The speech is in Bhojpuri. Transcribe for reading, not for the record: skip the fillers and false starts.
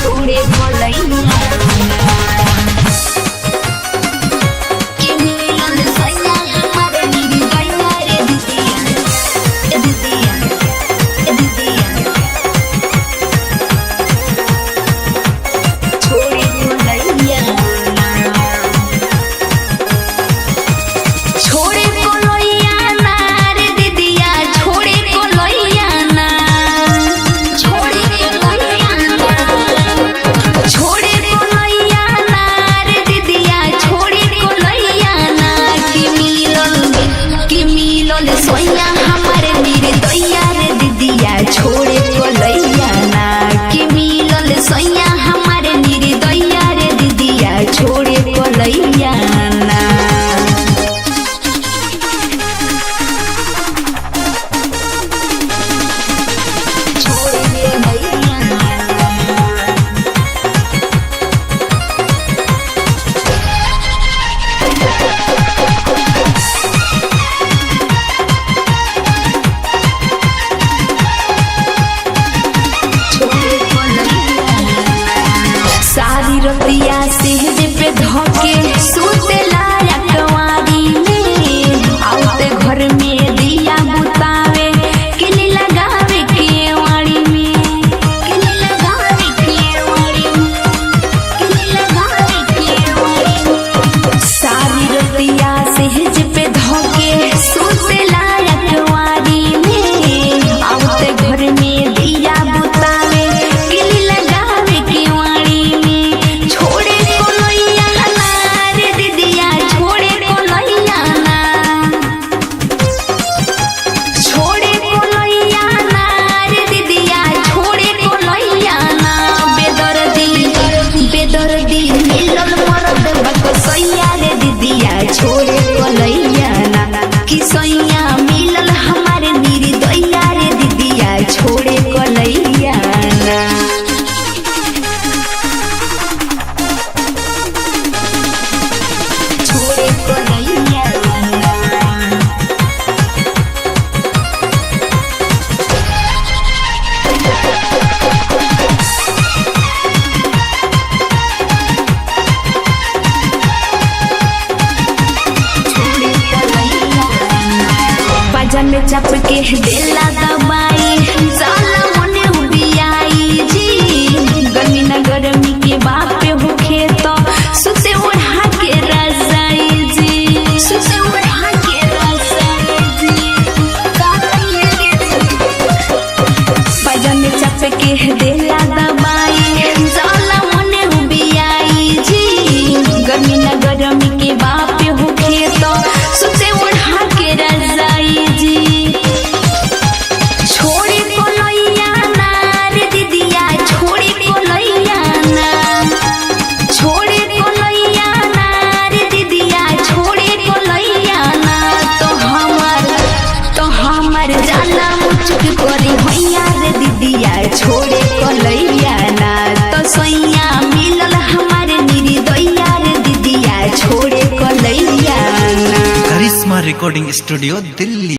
छोड़े बोलैया सोया हमारे निर्दया रे दीदिया छोड़े बोलैया ना कि मिलल सोया हमारे निर्दया रे दीदिया छोड़े बोलैया ना रतिया सेहज पे धोके सुतेला रखवारी में आउते घर में दिया बुतावे किली लगावे केवाड़ी में किली लगावे केवाड़ी में किली लगावे केवाड़ी में सारी रतिया सेहज पे धोके सुतेला रखवारी में आउते घर में दिया बुतावे किली लगावे केवाड़ी छोड़े बोलैया ना कि सैया मिलल हमारे निर्दया रे दीदिया छोड़े बोलैया ना छोड़े बोलैया में चप के देला दबाई जाला मने उबियाई जी गर्मी न गर्मी के बाप पे होखे तो सुते ओढ़ा के रजाई जी सुते ओढ़ा के रजाई जी पजन में चप के देला दबाई जाला मने उबियाई जी गर्मी न गर्मी के बाप पे होखे तो सुते ओढ़ा के रजाई छोड़े बोलैया ना तो सैया मिलल हमारे निर्दया रे दीदिया छोड़े बोलैया ना। करिश्मा रिकॉर्डिंग स्टूडियो दिल्ली।